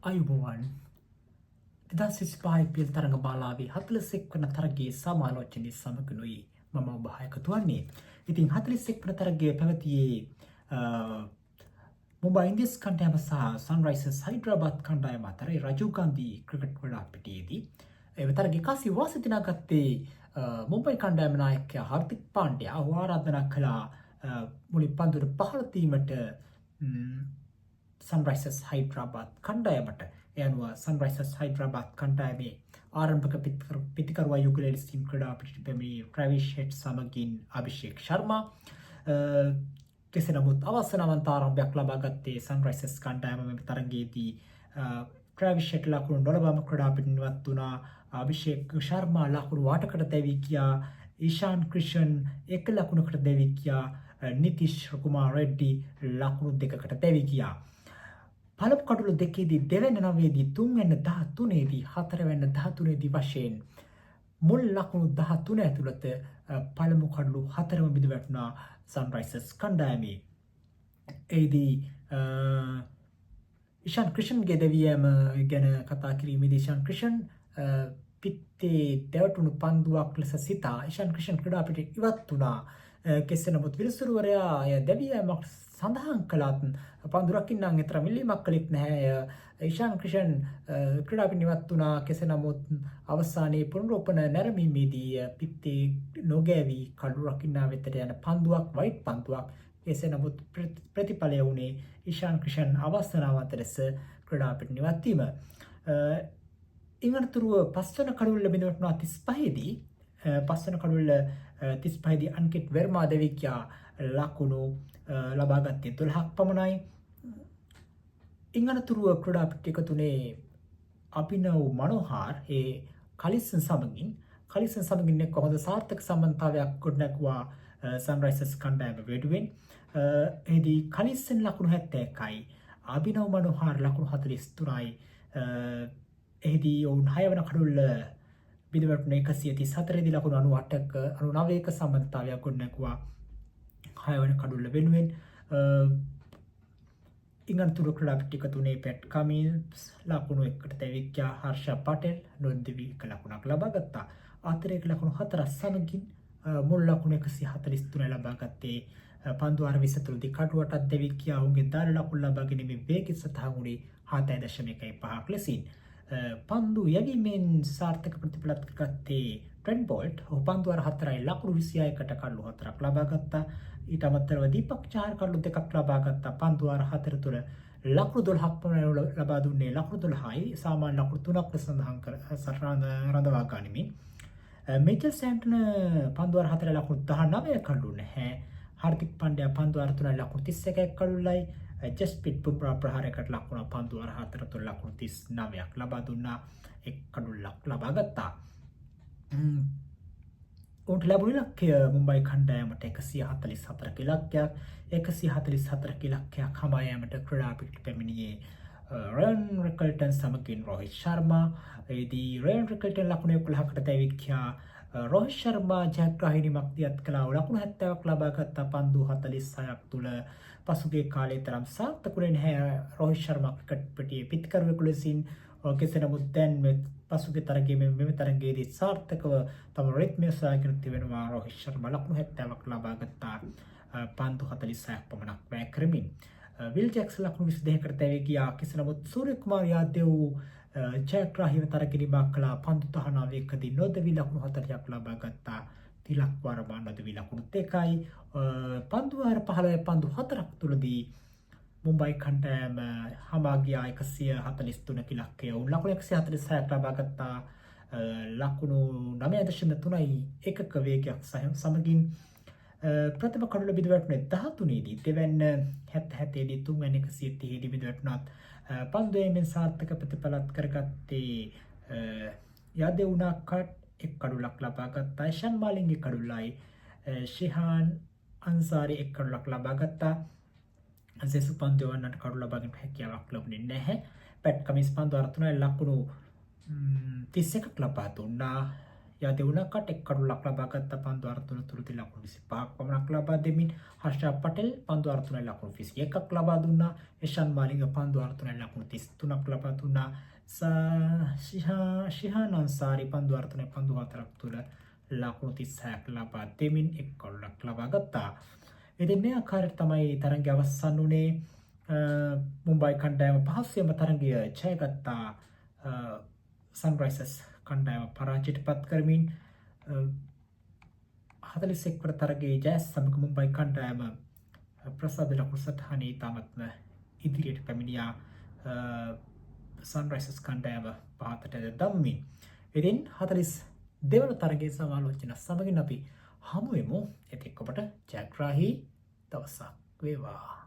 අයුබෝවන් 2025 පිල් තරඟ මාලාවේ 41 වන තරගයේ සමාලෝචනයේ සමගනුයි මම ඔබ එකතු වන්නේ. ඉතින් 41 වන තරගය පැවතියේ මුම්බයි ඉන්දියන්ස් කණ්ඩායම සහ සන්රයිසර්ස් හයිඩ්‍රාබාද් කණ්ඩායම අතර රජීව් ගාන්ධි ක්‍රිකට් ක්‍රීඩාපිටියේදී ඒ තරගයේ කාසි වාසි දිනාගත්තේ මුම්බයි කණ්ඩායම නායකයා හර්දික් පාණ්ඩ්‍යා ඔහු ආරාධනා කළා මුලින් පන්දුවට පහළ දීමට සන්රයිසර්ස් හයිඩ්‍රාබාද් කණ්ඩායමට. ඒ අනුව සන්රයිසර්ස් හයිඩ්‍රාබාද් කණ්ඩායමේ ආරම්භක පිතිකරුවා යුගලෙල් සිං ක්‍රීඩාපිටියට පැමිණි ට්‍රැවිස් හෙඩ් සමගින් අභිෂේක් ශර්මා කෙසේ නමුත් අවසනාවන්ත ආරම්භයක් ලබා ගත්තේ සන්රයිසර්ස් කණ්ඩායම මෙම තරගයේදී ට්‍රැවිස් හෙඩ් ලකුණු නොලබාම ක්‍රීඩාපිටින් ඉවත් වුණා. අභිෂේක් ශර්මා ලකුණු 8කට දැවී ගියා. ඊශාන් ක්‍රිෂන් 1 ලකුණකට දැවී ගියා. නිතිෂ් කුමාර් රෙඩ්ඩි ලකුණු 2කට දැවී ගියා. පළමු කඩුළු දෙකේදී දෙවැන්න 9දී තුන්වැන්න 13දී හතරවැන්න 13දී වශයෙන් මුල් ලකුණු 13 ඇතුළත පළමු කඩුළු 4ම බිඳ වැටුණා සන්රයිසර්ස් කණ්ඩායමේ. එෙහිදී ඉෂාන් ක්‍රිෂන්ගේ දෙවියම ගැන කතා කිරීමේදී ඉෂාන් ක්‍රිෂන් පිත්තේ දැවටුණු පන්දුවක් ලෙස සිතා ඉෂාන් ක්‍රිෂන් ක්‍රීඩාපිටින් ඉවත් වුණා. කෙසේ නමුත් විනිසුරුවරයා දැවියමක් සඳහන් කළත් පන්දු රකින්න අතර මිලීමක් කළෙත් නැහැ. ඉෂාන් ක්‍රිෂන් ක්‍රීඩාපිටින් ඉවත් වුණා. කෙසේ නමුත් අවසානයේ පුනරුපන නැරඹීමේදී පිත්තේ නොගෑවි කඩු රකින්නා වෙතට යන පන්දුවක් වයිට් පන්දුවක්. කෙසේ නමුත් ප්‍රතිඵලය වුණේ ඉෂාන් ක්‍රිෂන් අවස්ථාවන්ත ලෙස ක්‍රීඩාපිටින් ඉවත් වීම. ඉංගලතුරුව පස්වන කඩුල්ල බිඳ වැටුණා 35දී පස්වන කඩුල්ල 35දී අන්කිට් වෙර්මා දෙවික්යා ලකුණු ලබා ගත්තේ 12ක් පමණයි. ඉංගලතුරුව ක්‍රීඩාපිටිය එකතුනේ අභිනව් මනෝහාර් ඒ කලිසන් සමගින් එක්ක හොඳ සාර්ථක සම්බන්ධතාවයක් ගොඩනැගුවා සන්රයිසර්ස් කණ්ඩායම වෙනුවෙන්. එහිදී කලිසන් ලකුණු 71යි අභිනව් මනෝහාර් ලකුණු 43යි. එහිදී ඔවුන් 6 වන කඩුල්ල බිඳ වැටුණ 134 දී ලකුණු 99ක සම්බන්ධතාවයක් ගොඩනැගුවා 6 වන කඩුල්ල වෙනුවෙන්. ඉංගලතුරු ක්‍රීඩාපිටිය එකතුනේ පැට් කමින්ස් ලකුණු 1කට දැවී ගියා. හර්ෂා පටෙල් නොදෙවි 1 ලකුණක් ලබා ගත්තා. ආතරයක ලකුණු 4 සමගින් මුල් ලකුණු 143 ලබා ගත්තේ පන්දු 20 තුලදී කඩුවටත් දැවී ගියා. ඔවුන්ගේ දාන ලකුණු ලබා ගැනීමේ වේගය සතහන් වුණේ 7.5ක් ලෙසින්. පන්දු යැවීමෙන් සාර්ථක ප්‍රතිඵලත් ගත්තේ ට්‍රෙන්ට් බෝල්ට්. ඔහු පන්දු 4යි ලකුණු 26කට කඩලු 4ක් ලබා ගත්තා. ඊට අමතරව දීපක් චාහර් කඩලු 2ක් ලබා ගත්තා. පන්දු 4 තුළ ලකුණු 12ක් පමණ ලබා දුන්නේ ලකුණු 12යි සාමාන්‍ය ලකුණු 3ක් සඳහන් කර රඳවා ගනිමින්. මිචෙල් සෑන්ට්නර් පන්දු 4 ලකුණු 19 කඩලු නැහැ. හර්දික් පාණ්ඩ්‍යා පන්දු 3 ලකුණු 31ක් කඩලුයි. ජස්ප්‍රීත් බුම්රා ප්‍රහාරයකට ලකුණු පන්දු 4 තුළ ලකුණු 39ක් ලබා දුන්නා. 1 කඩුල්ලක් ලබා ගත්තා. ඔවුන්ට ලැබුණු ඉලක්කය මුම්බයි කණ්ඩායමට 144ක ඉලක්කයක්. 144ක ඉලක්කයක් හමා යාමට ක්‍රීඩාපිටියට පැමිණියේ රයන් රිකල්ටන් සමගින් රෝහිත් ශර්මා. එෙහිදී රයන් රිකල්ටන් ලකුණු 11කට දැවී ගියා. රෝහිත් ශර්මා ජයග්‍රාහීනිමක් දියත් කළා. ලකුණු 70ක් ලබා ගත්තා පන්දු 46ක් තුළ. පසුගිය කාලයේ තරම් සාර්ථකුනේ නැහැ රෝහිත් ශර්මා ක්‍රිකට් පිටියේ පිතිකරුවෙකු ලෙසින්. කෙසේ නමුත් දැන් පසුගිය තරගයේ මෙම තරගයේදී සාර්ථකව තම රිද්මය සොයාගෙන තිබෙනවා. රෝහිත් ශර්මා ලකුණු 70ක් ලබා ගත්තා පන්දු 46ක් පමණක් වැය කරමින්. විල් ජැක්ස් ලකුණු 22කට දැවී ගියා. කෙසේ නමුත් සූර්ය කුමාර් යාදව් ජයග්‍රාහීව තරගිරීමක් කළා. පන්දු 19කදී නොදෙවි ලකුණු 40ක් ලබා ගත්තා. තිලක් වර්මා නොදෙවි ලකුණු 2යි. පන්දු 15 පන්දු 4ක් තුලදී මුම්බයි කණ්ඩායම හමා ගියා 143ක ඉලක්කය. ඔවුන් ලකුණු 146ක් ලබා ගත්තා. ලකුණු 9.3යි එකක වේගයක් සමගින්. ප්‍රථම කඩුල බිඳ වැටුනේ 13දී. දෙවැන්න 77 දී තුන්වැන්න 130 දී බිඳ වැටුණත් පන්දු යැමෙන් සාර්ථක ප්‍රතිඵලත් කරගත්තේ යාදෙවුනාකට 1 කඩුලක් ලබා ගත්තා. ෂන් මාලින්ගේ කඩුලයි ශිහාන් අන්සාරි 1 කඩුලක් ලබා ගත්තා. සෙසු පන්දු වන්නට කඩු ලබා ගැනීමට හැකියාවක් ලැබුණේ නැහැ. පැට් කමින්ස් පන්දු 3 ලකුණු 31ක් ලබා දුන්නා. යති වුණ කටෙක් කඩුලක් ලබා ගත්ත පන්දු අර්ථන තුරුති ලකුණු 25ක් පමණක් ලබා දෙමින් හර්ෂා පටෙල් පන්දු අර්ථන ලකුණු 21ක් ලබා දුන්නා. එෂාන් මාලිංග පන්දු අර්ථන ලකුණු 33ක් ලබා දුන්නා. ශිහාන් අන්සාරි පන්දු අර්ථන පන්දු 4ක් තුල ලකුණු 36ක් ලබා දෙමින් එක් ගෝලක් ලබා ගත්තා. ඉතින් මේ ආකාරයට තමයි තරගය අවසන් වුණේ. මුම්බයි කණ්ඩායම පහසුවෙන්ම තරගය ජයගත්තා. සන්රයිසර්ස් කණ්ඩායම පරාජයට පත් කරමින් 41 වන තරගයේ ජය සමග මුම්බයි කණ්ඩායම ප්‍රසාද ලකුණු සටහනේ තාමත්ම ඉදිරියට පැමිණියා. සන්රයිසර්ස් කණ්ඩායම පහතට දම්මින්. ඉතින් 42 වන තරගයේ සමාලෝචන සමගින් අපි හමු වෙමු. එතෙක් ඔබට ජයග්‍රාහී දවසක් වේවා.